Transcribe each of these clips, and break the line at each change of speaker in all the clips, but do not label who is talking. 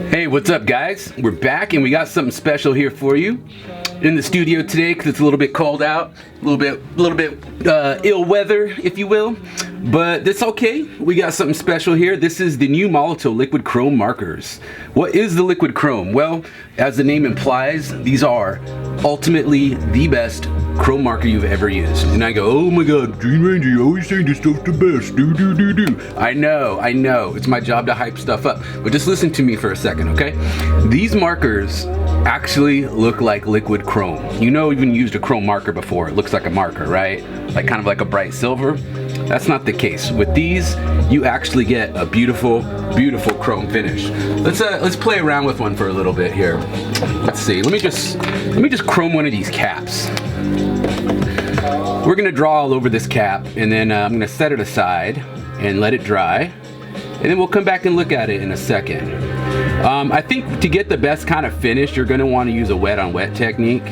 Hey, what's up guys? We're back and we got something special here for you in the studio today because it's a little bit cold out, a little bit ill weather, if you will, but that's okay. We got something special here. This is the new Molotow liquid chrome markers. What is the liquid chrome? Well, as the name implies, these are ultimately the best chrome marker you've ever used. And I go, oh my god, Green Ranger, you always say this stuff's the best, do. I know, it's my job to hype stuff up, but just listen to me for a second, okay? These markers actually look like liquid chrome. You know, you've used a chrome marker before, it looks like a marker, right? Like kind of like a bright silver. That's not the case. With these, you actually get a beautiful chrome finish. Let's play around with one for a little bit here. Let's see. Let me just chrome one of these caps. We're gonna draw all over this cap, and then I'm gonna set it aside and let it dry, and then we'll come back and look at it in a second. I think to get the best kind of finish, you're gonna want to use a wet on wet technique.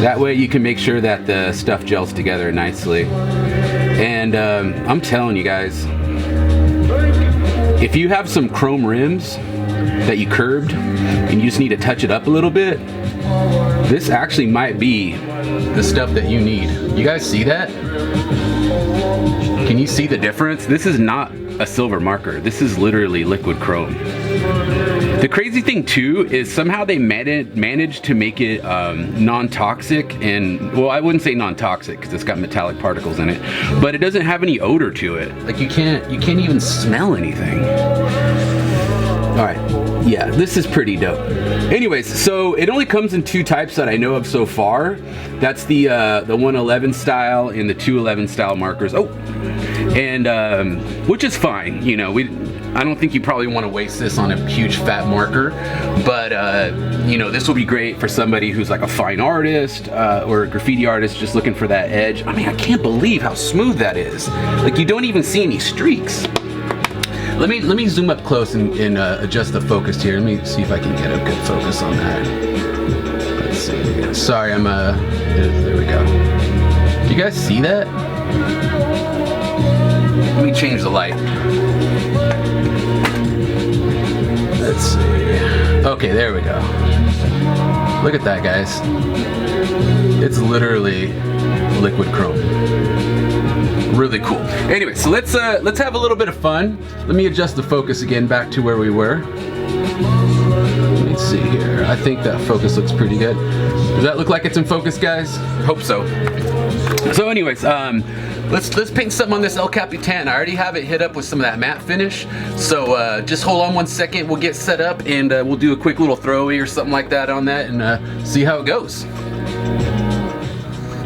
That way you can make sure that the stuff gels together nicely. And I'm telling you guys, if you have some chrome rims that you curbed and you just need to touch it up a little bit, this actually might be the stuff that you need. You guys see that? Can you see the difference? This is not a silver marker. This is literally liquid chrome. The crazy thing too is somehow they managed to make it non-toxic, and well, I wouldn't say non-toxic because it's got metallic particles in it, but it doesn't have any odor to it. Like you can't even smell anything. All right, yeah, this is pretty dope. Anyways, so it only comes in two types that I know of so far. That's the 111 style and the 211 style markers. Oh, and which is fine. You know, I don't think you probably want to waste this on a huge fat marker, but you know, this will be great for somebody who's like a fine artist or a graffiti artist just looking for that edge. I mean, I can't believe how smooth that is. Like you don't even see any streaks. Let me zoom up close and adjust the focus here. Let me see if I can get a good focus on that. Let's see. Sorry, there we go. Do you guys see that? Let me change the light. Let's see. Okay, there we go. Look at that, guys. It's literally liquid chrome. Really cool. Anyway, so let's have a little bit of fun. Let me adjust the focus again back to where we were. Let me see here. I think that focus looks pretty good. Does that look like it's in focus, guys? Hope so. So anyways, let's paint something on this El Capitan. I already have it hit up with some of that matte finish. So just hold on 1 second. We'll get set up and we'll do a quick little throwaway or something like that on that and see how it goes.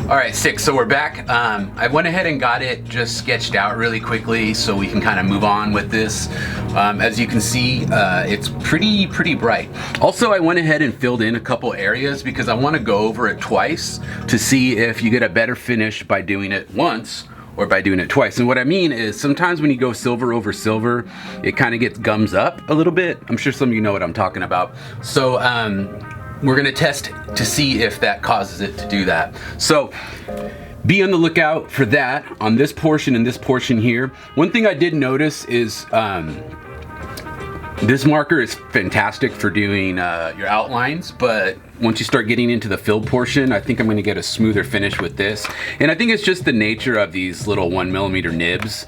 All right, sick, so we're back. I went ahead and got it just sketched out really quickly so we can kind of move on with this. As you can see, it's pretty bright. Also, I went ahead and filled in a couple areas because I want to go over it twice to see if you get a better finish by doing it once or by doing it twice. And what I mean is sometimes when you go silver over silver, it kind of gets gums up a little bit. I'm sure some of you know what I'm talking about. So we're gonna test to see if that causes it to do that. So be on the lookout for that on this portion and this portion here. One thing I did notice is this marker is fantastic for doing your outlines, but once you start getting into the filled portion, I think I'm gonna get a smoother finish with this. And I think it's just the nature of these little 1mm nibs.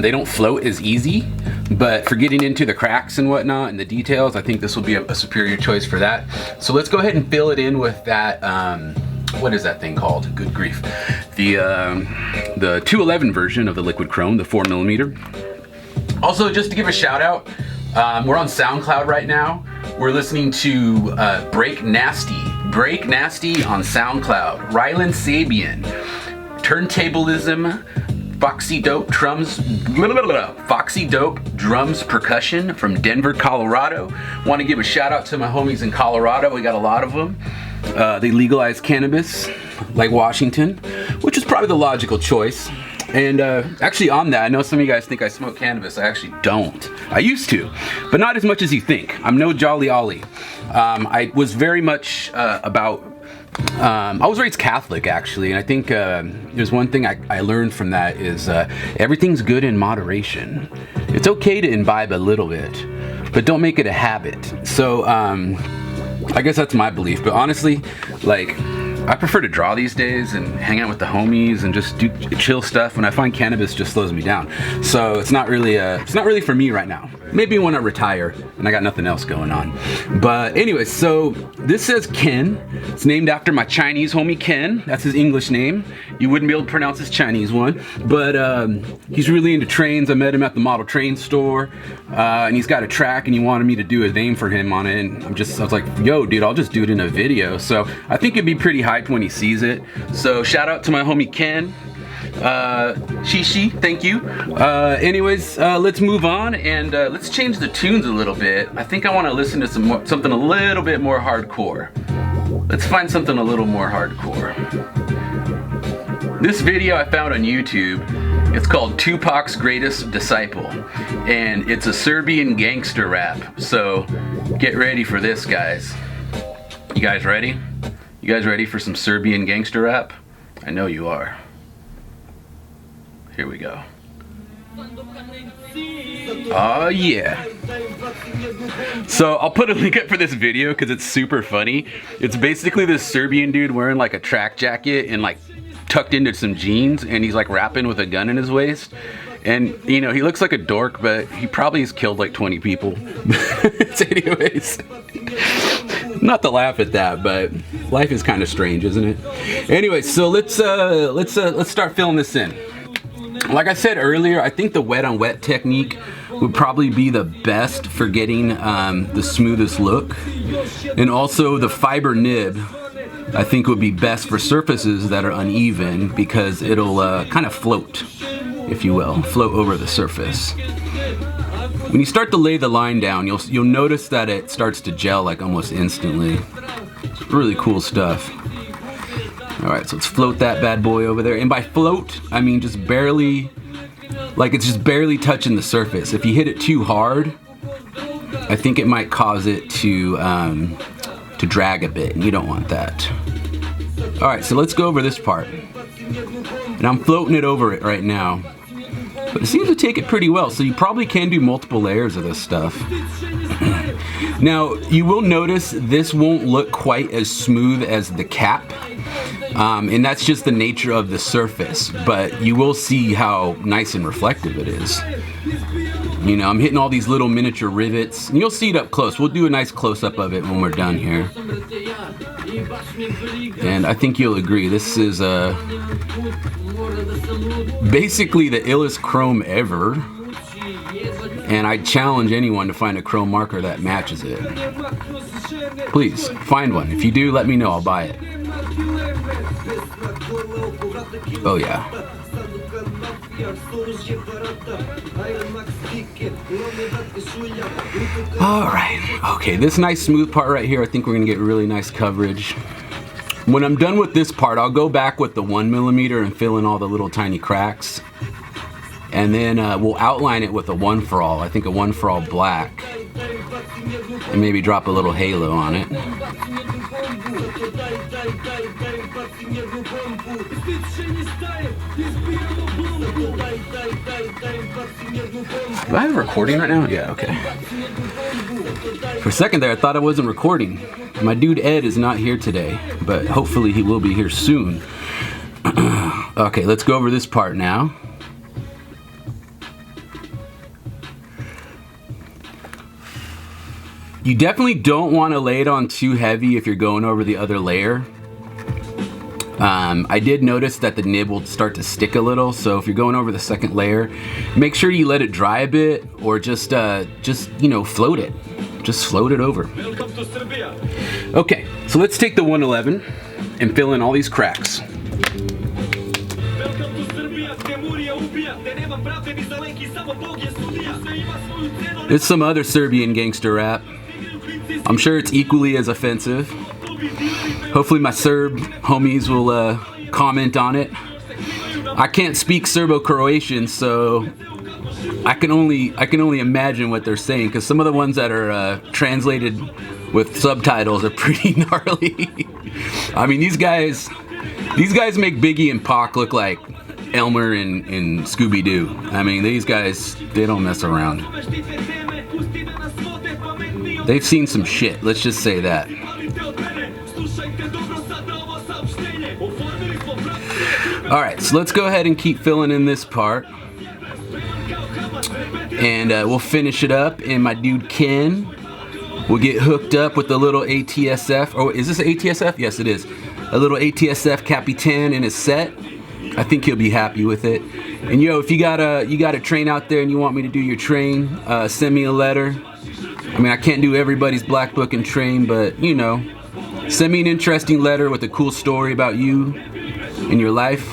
They don't float as easy, but for getting into the cracks and whatnot and the details, I think this will be a superior choice for that. So let's go ahead and fill it in with that, what is that thing called? Good grief. The 211 version of the liquid chrome, the 4mm. Also, just to give a shout out, we're on SoundCloud right now. We're listening to Break Nasty on SoundCloud. Rylan Sabian, Turntablism, Foxy Dope Drums Percussion from Denver, Colorado. Want to give a shout out to my homies in Colorado. We got a lot of them. They legalized cannabis like Washington, which is probably the logical choice. And actually on that, I know some of you guys think I smoke cannabis. I actually don't. I used to, but not as much as you think. I'm no Jolly Ollie. I was very much about I was raised Catholic, actually, and I think there's one thing I learned from that is everything's good in moderation. It's okay to imbibe a little bit, but don't make it a habit. So I guess that's my belief, but honestly, like, I prefer to draw these days and hang out with the homies and just do chill stuff. When I find cannabis just slows me down. So it's not really for me right now. Maybe when I retire and I got nothing else going on. But anyway, so this says Ken. It's named after my Chinese homie Ken. That's his English name. You wouldn't be able to pronounce his Chinese one. But he's really into trains. I met him at the model train store. And he's got a track and he wanted me to do a name for him on it. And I was like, yo, dude, I'll just do it in a video. So I think it'd be pretty hyped when he sees it. So shout out to my homie Ken. Shishi, thank you. Anyways, let's move on and let's change the tunes a little bit. I think I want to listen to something a little bit more hardcore. Let's find something a little more hardcore. This video I found on YouTube. It's called Tupac's Greatest Disciple, and it's a Serbian gangster rap. So get ready for this, guys. You guys ready? You guys ready for some Serbian gangster rap? I know you are. Here we go. Oh yeah. So I'll put a link up for this video because it's super funny. It's basically this Serbian dude wearing like a track jacket and like tucked into some jeans, and he's like rapping with a gun in his waist. And you know, he looks like a dork, but he probably has killed like 20 people. Anyways, not to laugh at that, but life is kind of strange, isn't it? Anyway, so let's start filling this in. Like I said earlier, I think the wet on wet technique would probably be the best for getting the smoothest look. And also the fiber nib, I think, would be best for surfaces that are uneven because it'll kind of float, if you will, float over the surface. When you start to lay the line down, you'll notice that it starts to gel like almost instantly. It's really cool stuff. Alright, so let's float that bad boy over there. And by float, I mean just barely, like it's just barely touching the surface. If you hit it too hard, I think it might cause it to drag a bit, and you don't want that. Alright, so let's go over this part. And I'm floating it over it right now. But it seems to take it pretty well, so you probably can do multiple layers of this stuff. Now, you will notice this won't look quite as smooth as the cap. And that's just the nature of the surface, but you will see how nice and reflective it is. You know, I'm hitting all these little miniature rivets, and you'll see it up close. We'll do a nice close-up of it when we're done here. And I think you'll agree, this is basically the illest chrome ever. And I challenge anyone to find a chrome marker that matches it. Please, find one. If you do, let me know, I'll buy it. Oh yeah. Alright, okay, this nice smooth part right here, I think we're gonna get really nice coverage. When I'm done with this part, I'll go back with the 1mm and fill in all the little tiny cracks. And then we'll outline it with a 1-for-all, I think a 1-for-all black. And maybe drop a little halo on it. Do I have a recording right now? Yeah, okay. For a second there, I thought I wasn't recording. My dude Ed is not here today, but hopefully he will be here soon. Okay, let's go over this part now. You definitely don't want to lay it on too heavy if you're going over the other layer. I did notice that the nib will start to stick a little, so if you're going over the second layer, make sure you let it dry a bit, or just you know, float it. Just float it over. Okay, so let's take the 111 and fill in all these cracks. It's some other Serbian gangster rap. I'm sure it's equally as offensive. Hopefully my Serb homies will comment on it. I can't speak Serbo-Croatian, so I can only imagine what they're saying, because some of the ones that are translated with subtitles are pretty gnarly. I mean, these guys make Biggie and Pac look like Elmer and Scooby-Doo. I mean, these guys, they don't mess around. They've seen some shit, let's just say that. Alright, so let's go ahead and keep filling in this part. And we'll finish it up, and my dude Ken will get hooked up with the little ATSF. Oh, is this an ATSF? Yes, it is. A little ATSF Capitan in his set. I think he'll be happy with it. And yo, if you got a train out there and you want me to do your train, send me a letter. I mean, I can't do everybody's black book and train, but you know, send me an interesting letter with a cool story about you and your life,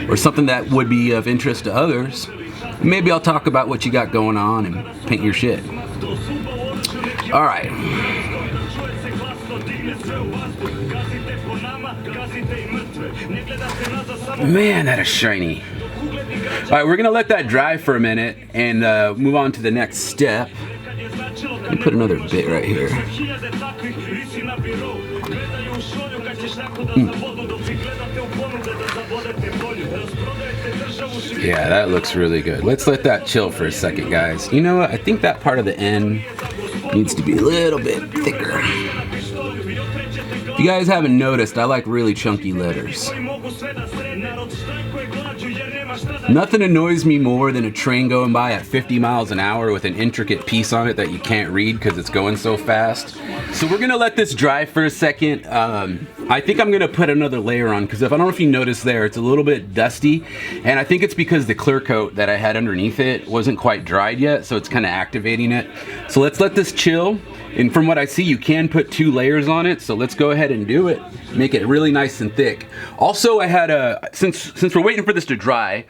or something that would be of interest to others. Maybe I'll talk about what you got going on and paint your shit. All right. Man, that is shiny. All right, we're gonna let that dry for a minute and move on to the next step. Let me put another bit right here. Yeah, that looks really good. Let's let that chill for a second, guys. You know what? I think that part of the end needs to be a little bit thicker. If you guys haven't noticed, I like really chunky letters. Nothing annoys me more than a train going by at 50 miles an hour with an intricate piece on it that you can't read because it's going so fast. So we're gonna let this dry for a second. I think I'm gonna put another layer on, because if I don't know if you noticed there, it's a little bit dusty, and I think it's because the clear coat that I had underneath it wasn't quite dried yet, so it's kind of activating it. So let's let this chill. And from what I see, you can put 2 layers on it, so let's go ahead and do it. Make it really nice and thick. Also, I had since we're waiting for this to dry,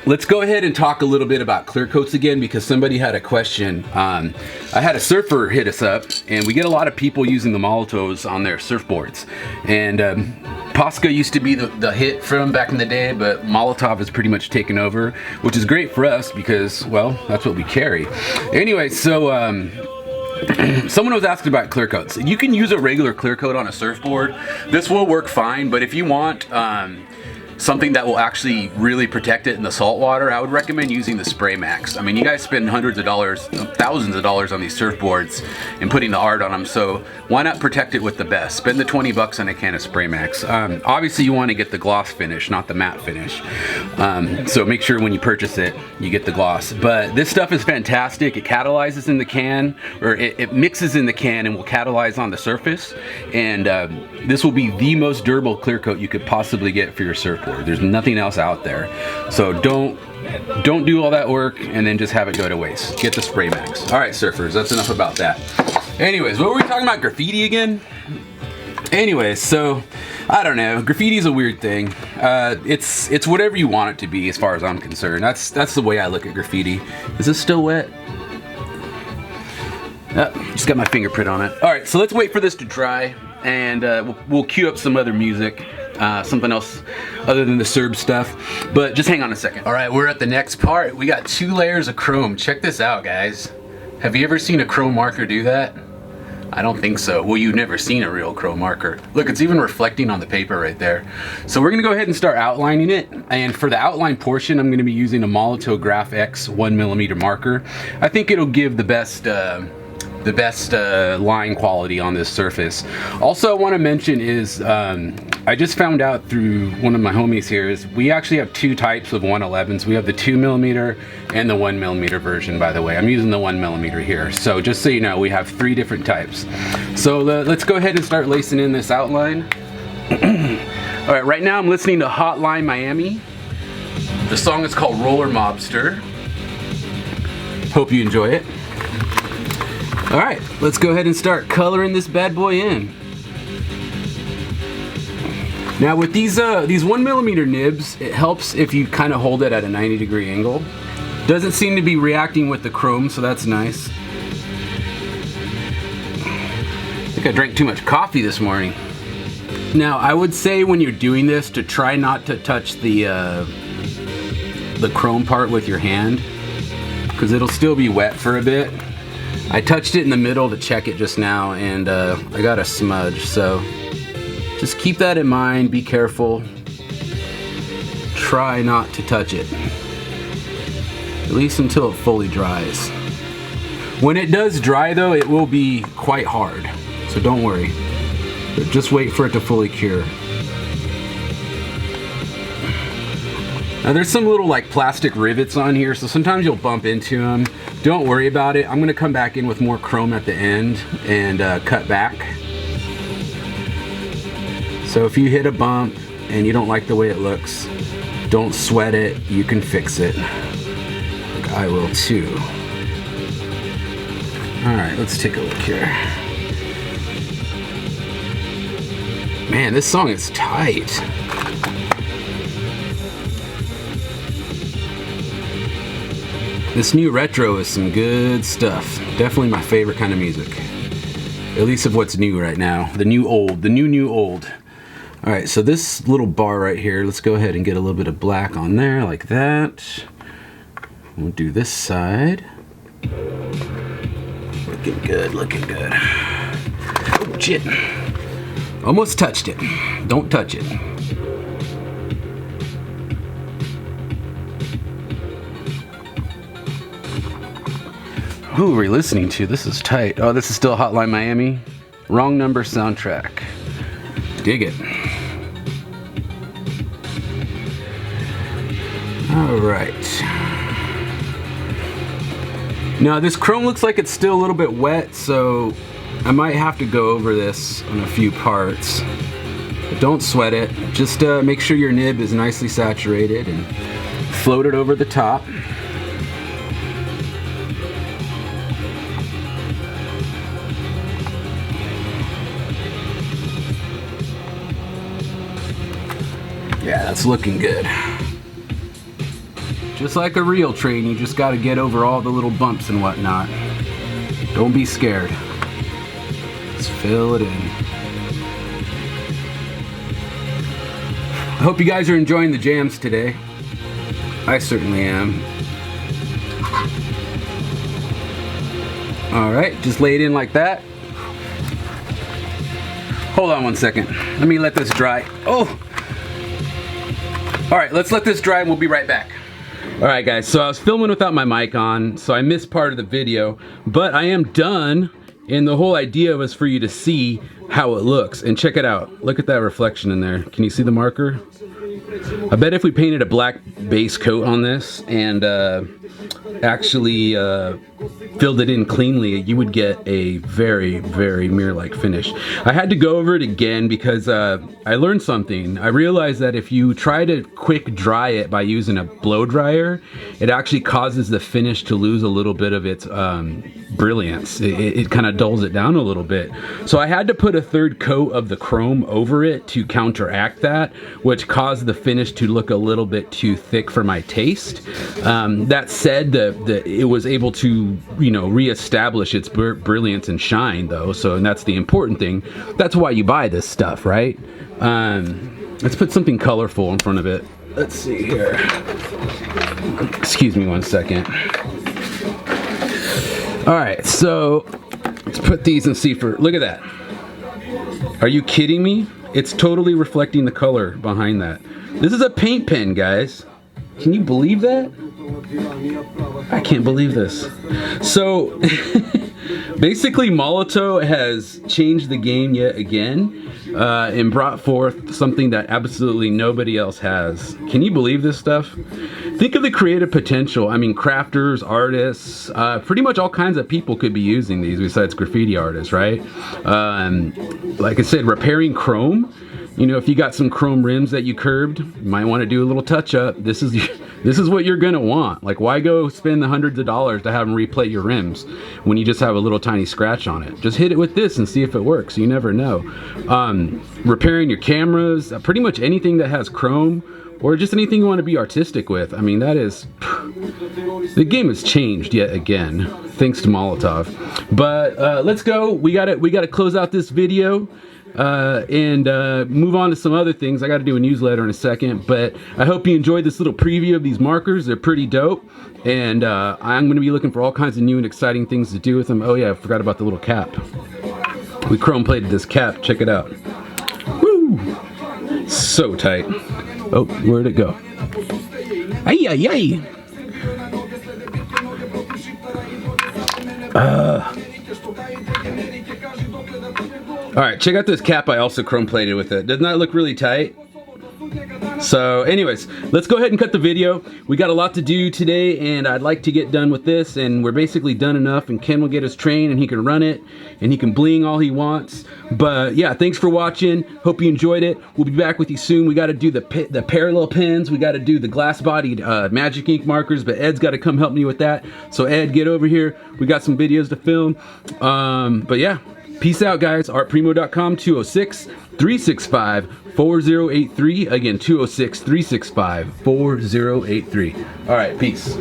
let's go ahead and talk a little bit about clear coats again, because somebody had a question. I had a surfer hit us up, and we get a lot of people using the Molotows on their surfboards. And Posca used to be the hit from back in the day, but Molotow has pretty much taken over, which is great for us because, well, that's what we carry. Anyway, so someone was asking about clear coats. You can use a regular clear coat on a surfboard. This will work fine, but if you want something that will actually really protect it in the salt water, I would recommend using the Spray Max. I mean, you guys spend hundreds of dollars, thousands of dollars on these surfboards and putting the art on them, so why not protect it with the best? Spend the 20 bucks on a can of Spray Max. Obviously you want to get the gloss finish, not the matte finish. So make sure when you purchase it, you get the gloss. But this stuff is fantastic. It catalyzes in the can, or it mixes in the can and will catalyze on the surface. And this will be the most durable clear coat you could possibly get for your surfboard. There's nothing else out there. So don't do all that work and then just have it go to waste. Get the Spray Max. All right, surfers, that's enough about that. Anyways, what were we talking about? Graffiti again? Anyways, so I don't know. Graffiti is a weird thing. It's whatever you want it to be, as far as I'm concerned. That's the way I look at graffiti. Is this still wet? Just got my fingerprint on it. All right, so let's wait for this to dry, and we'll cue up some other music. Something else other than the Serb stuff, but just hang on a second. All right, we're at the next part. We got 2 layers of chrome. Check this out, guys. Have you ever seen a chrome marker do that? I don't think so. Well, you've never seen a real chrome marker. Look, it's even reflecting on the paper right there. So we're gonna go ahead and start outlining it. And for the outline portion, I'm gonna be using a Molotow Graph X 1mm marker. I think it'll give the best line quality on this surface. Also, I want to mention is I just found out through one of my homies here is we actually have 2 types of 111s. We have the 2mm and the 1mm version, by the way. I'm using the 1mm here. So just so you know, we have 3 different types. So let's go ahead and start lacing in this outline. All right, right now I'm listening to Hotline Miami. The song is called Roller Mobster. Hope you enjoy it. All right, let's go ahead and start coloring this bad boy in. Now with these 1mm nibs, it helps if you kind of hold it at a 90-degree angle. Doesn't seem to be reacting with the chrome, so that's nice. I think I drank too much coffee this morning. Now I would say when you're doing this to try not to touch the the chrome part with your hand, because it'll still be wet for a bit. I touched it in the middle to check it just now, and I got a smudge, so just keep that in mind. Be careful. Try not to touch it, at least until it fully dries. When it does dry though, it will be quite hard, so don't worry. But just wait for it to fully cure. Now there's some little like plastic rivets on here, so sometimes you'll bump into them. Don't worry about it. I'm gonna come back in with more chrome at the end and cut back. So if you hit a bump and you don't like the way it looks, don't sweat it, you can fix it. Like I will too. Alright, let's take a look here. Man, this song is tight. This new retro is some good stuff. Definitely my favorite kind of music. At least of what's new right now. The new old, the new old. Alright, so this little bar right here, let's go ahead and get a little bit of black on there, like that. We'll do this side. Looking good, looking good. Oh, shit. Almost touched it. Don't touch it. Who are we listening to? This is tight. Oh, this is still Hotline Miami. Wrong Number soundtrack. Dig it. All right. Now this chrome looks like it's still a little bit wet, so I might have to go over this on a few parts. But don't sweat it. Just make sure your nib is nicely saturated and float it over the top. Yeah, that's looking good. Just like a real train, you just gotta get over all the little bumps and whatnot. Don't be scared. Just fill it in. I hope you guys are enjoying the jams today. I certainly am. Alright, just lay it in like that. Hold on one second. Let me let this dry. Oh! Alright, let's let this dry and we'll be right back. Alright guys, so I was filming without my mic on, so I missed part of the video, but I am done, and the whole idea was for you to see how it looks. And check it out. Look at that reflection in there. Can you see the marker? I bet if we painted a black base coat on this and actually filled it in cleanly, you would get a very, very mirror-like finish. I had to go over it again because I learned something. I realized that if you try to quick dry it by using a blow dryer, it actually causes the finish to lose a little bit of its brilliance. It kind of dulls it down a little bit. So I had to put a third coat of the chrome over it to counteract that, which caused the finish to look a little bit too thick for my taste. That said, it was able to, you know, reestablish its brilliance and shine though. So, and that's the important thing. That's why you buy this stuff, right? Let's put something colorful in front of it. Let's see here. Excuse me one second. All right, so let's put these and see for, look at that. Are you kidding me? It's totally reflecting the color behind that. This is a paint pen, guys. Can you believe that? I can't believe this. So basically Molotow has changed the game yet again and brought forth something that absolutely nobody else has. Can you believe this stuff? Think of the creative potential. I mean, crafters, artists, pretty much all kinds of people could be using these besides graffiti artists, right? Like I said, repairing chrome. You know, if you got some chrome rims that you curbed, you might want to do a little touch up. This is what you're gonna want. Like, why go spend the hundreds of dollars to have them replate your rims when you just have a little tiny scratch on it? Just hit it with this and see if it works. You never know. Repairing your cameras, pretty much anything that has chrome, or just anything you want to be artistic with. I mean, that is, the game has changed yet again, thanks to Molotow. But let's go. We gotta close out this video. and move on to some other things. I got to do a newsletter in a second, but I hope you enjoyed this little preview of these markers. They're pretty dope, and I'm going to be looking for all kinds of new and exciting things to do with them. Oh yeah, I forgot about the little cap. We chrome plated this cap. Check it out. Woo! So tight. Oh, where'd it go? Ay, ay, ay. Alright, check out this cap I also chrome plated with it. Doesn't that look really tight? So anyways, let's go ahead and cut the video. We got a lot to do today, and I'd like to get done with this, and we're basically done enough, and Ken will get his train and he can run it and he can bling all he wants. But yeah, thanks for watching. Hope you enjoyed it. We'll be back with you soon. We got to do the parallel pens. We got to do the glass bodied magic ink markers, but Ed's got to come help me with that. So Ed, get over here. We got some videos to film. But yeah, peace out, guys. ArtPrimo.com, 206-365-4083. Again, 206-365-4083. All right, peace.